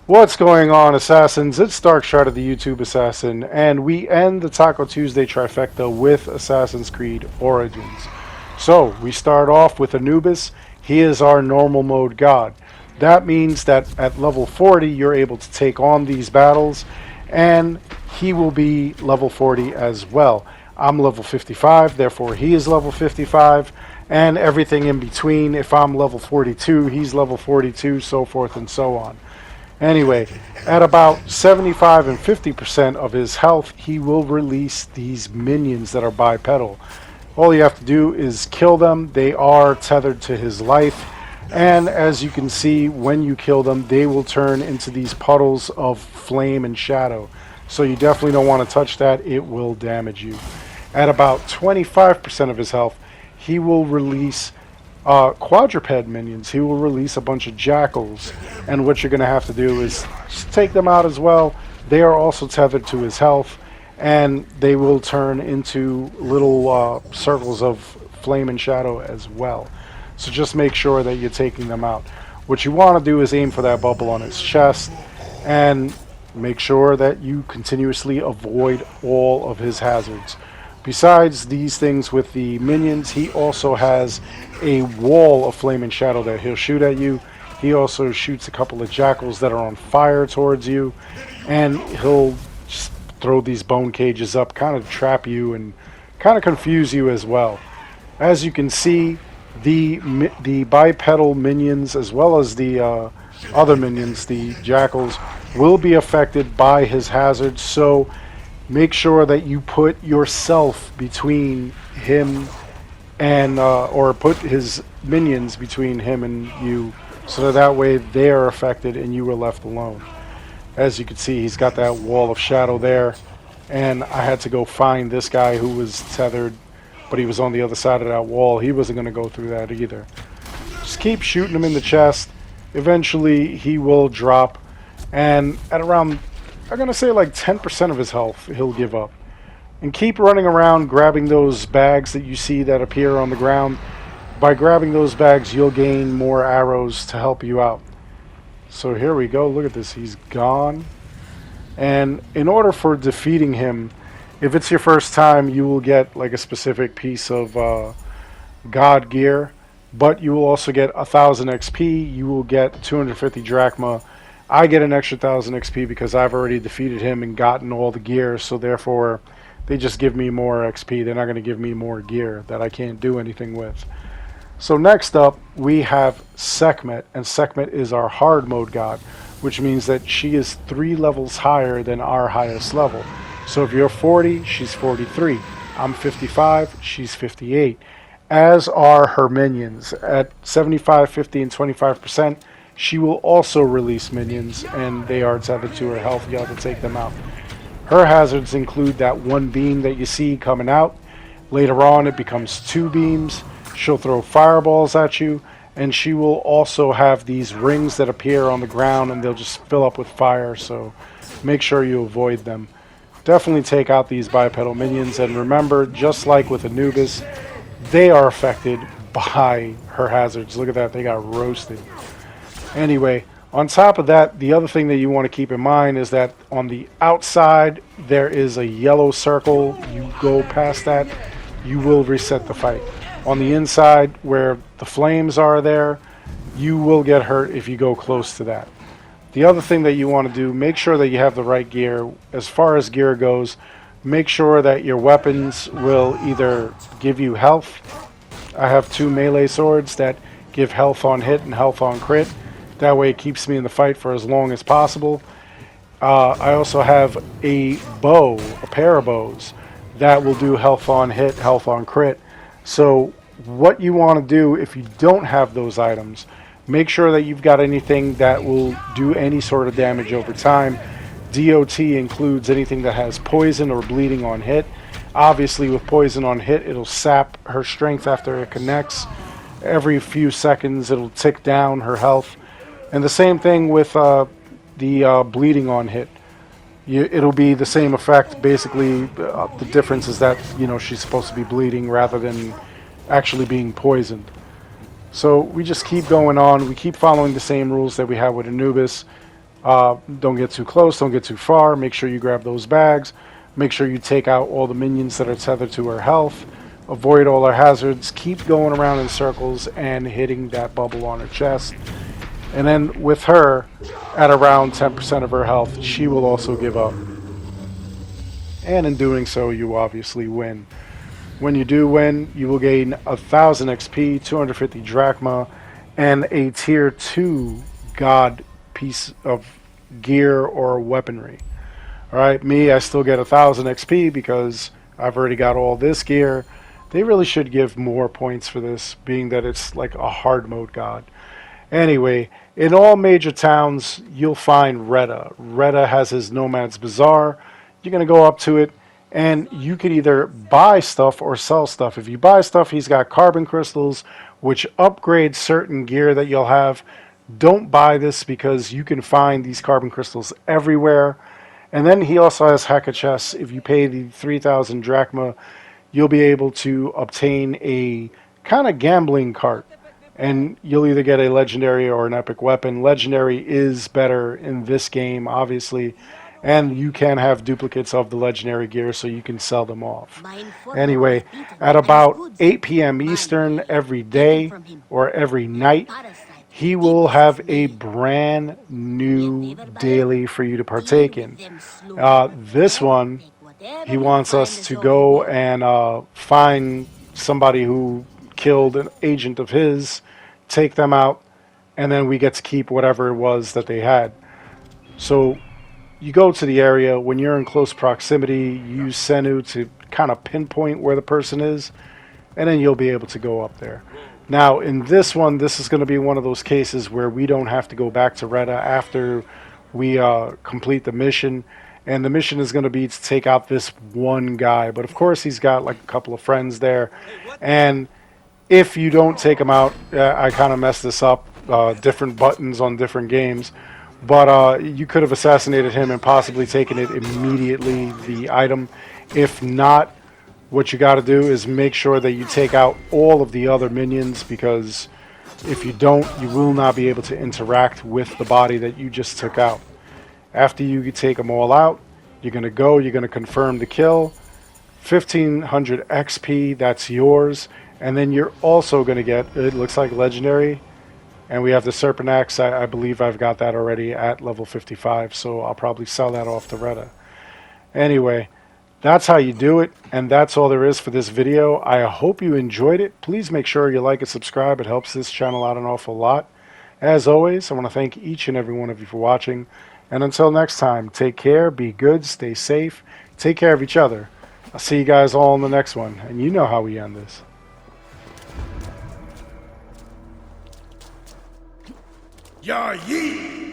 What's going on, Assassins? It's Darkshard of the YouTube Assassin, and we end the Taco Tuesday Trifecta with Assassin's Creed Origins. So, we start off with Anubis. He is our normal mode god. That means that at level 40, you're able to take on these battles, and he will be level 40 as well. I'm level 55, therefore he is level 55, and everything in between. If I'm level 42, he's level 42, so forth and so on. Anyway, at about 75 and 50% of his health, he will release these minions that are bipedal. All you have to do is kill them. They are tethered to his life. And as you can see, when you kill them, they will turn into these puddles of flame and shadow. So you definitely don't want to touch that. It will damage you. At about 25% of his health, he will release quadruped minions. He will release a bunch of jackals, and what you're going to have to do is just take them out as well. They are also tethered to his health, and they will turn into little circles of flame and shadow as well. So just make sure that you're taking them out. What you want to do is aim for that bubble on his chest, and make sure that you continuously avoid all of his hazards. Besides these things with the minions, he also has a wall of flame and shadow that he'll shoot at you. He also shoots a couple of jackals that are on fire towards you, and he'll just throw these bone cages up, kind of trap you and kind of confuse you as well. As you can see, the bipedal minions as well as the other minions, the jackals, will be affected by his hazards, so make sure that you put yourself between him and or put his minions between him and you, so that way they are affected and you are left alone. As you can see, he's got that wall of shadow there, and I had to go find this guy who was tethered, but he was on the other side of that wall. He wasn't going to go through that either. Just keep shooting him in the chest. Eventually he will drop, and at around, I'm going to say like 10% of his health, he'll give up. And keep running around grabbing those bags that you see that appear on the ground. By grabbing those bags, you'll gain more arrows to help you out. So here we go. Look at this. He's gone. And in order for defeating him, if it's your first time, you will get like a specific piece of God gear. But you will also get 1,000 XP. You will get 250 drachma. I get an extra 1,000 XP because I've already defeated him and gotten all the gear, so therefore they just give me more XP. They're not going to give me more gear that I can't do anything with. So next up, we have Sekhmet, and Sekhmet is our hard mode god, which means that she is 3 levels higher than our highest level. So if you're 40, she's 43. I'm 55, she's 58. As are her minions. At 75, 50, and 25%, she will also release minions, and they are tethered to her health. You have to take them out. Her hazards include that one beam that you see coming out. Later on, it becomes 2 beams. She'll throw fireballs at you, and she will also have these rings that appear on the ground, and they'll just fill up with fire, so make sure you avoid them. Definitely take out these bipedal minions, and remember, just like with Anubis, they are affected by her hazards. Look at that, they got roasted. Anyway, on top of that, the other thing that you want to keep in mind is that on the outside, there is a yellow circle. You go past that, you will reset the fight. On the inside, where the flames are there, you will get hurt if you go close to that. The other thing that you want to do, make sure that you have the right gear. As far as gear goes, make sure that your weapons will either give you health. I have 2 melee swords that give health on hit and health on crit. That way it keeps me in the fight for as long as possible. I also have a bow, a pair of bows, that will do health on hit, health on crit. So what you want to do if you don't have those items, make sure that you've got anything that will do any sort of damage over time. DOT includes anything that has poison or bleeding on hit. Obviously with poison on hit, it'll sap her strength after it connects. Every few seconds it'll tick down her health. And the same thing with the bleeding on hit. It'll be the same effect. Basically, the difference is that, you know, she's supposed to be bleeding rather than actually being poisoned. So we just keep going on. We keep following the same rules that we have with Anubis. Don't get too close, don't get too far. Make sure you grab those bags. Make sure you take out all the minions that are tethered to her health. Avoid all her hazards. Keep going around in circles and hitting that bubble on her chest. And then with her, at around 10% of her health, she will also give up. And in doing so, you obviously win. When you do win, you will gain 1000 XP, 250 drachma, and a tier 2 god piece of gear or weaponry. Alright, me, I still get 1000 XP because I've already got all this gear. They really should give more points for this, being that it's like a hard mode god. Anyway, in all major towns, you'll find Reda. Reda has his Nomad's Bazaar. You're going to go up to it, and you can either buy stuff or sell stuff. If you buy stuff, he's got carbon crystals, which upgrade certain gear that you'll have. Don't buy this because you can find these carbon crystals everywhere. And then he also has hacker chests. If you pay the 3000 drachma, you'll be able to obtain a kind of gambling cart. And you'll either get a legendary or an epic weapon. Legendary is better in this game, obviously. And you can have duplicates of the legendary gear so you can sell them off. Anyway, at about 8 p.m. Eastern every day or every night, he will have a brand new daily for you to partake in. This one, he wants us to go and find somebody who killed an agent of his, take them out, and then we get to keep whatever it was that they had. So you go to the area. When you're in close proximity, you use Senu to kind of pinpoint where the person is, and then you'll be able to go up there. Now, in this one, this is going to be one of those cases where we don't have to go back to Reda after we complete the mission. And the mission is going to be to take out this one guy. But, of course, he's got like a couple of friends there. And if you don't take him out, I kind of messed this up, different buttons on different games. But you could have assassinated him and possibly taken it immediately, the item. If not, what you got to do is make sure that you take out all of the other minions, because if you don't, you will not be able to interact with the body that you just took out. After you take them all out, you're going to confirm the kill. 1500 XP, that's yours. And then you're also going to get, it looks like legendary. And we have the Serpent Axe. I believe I've got that already at level 55, so I'll probably sell that off to Reda. Anyway, that's how you do it, and that's all there is for this video. I hope you enjoyed it. Please make sure you like and subscribe. It helps this channel out an awful lot. As always, I want to thank each and every one of you for watching. And until next time, take care, be good, stay safe, take care of each other. I'll see you guys all in the next one, and you know how we end this. Ya Yi!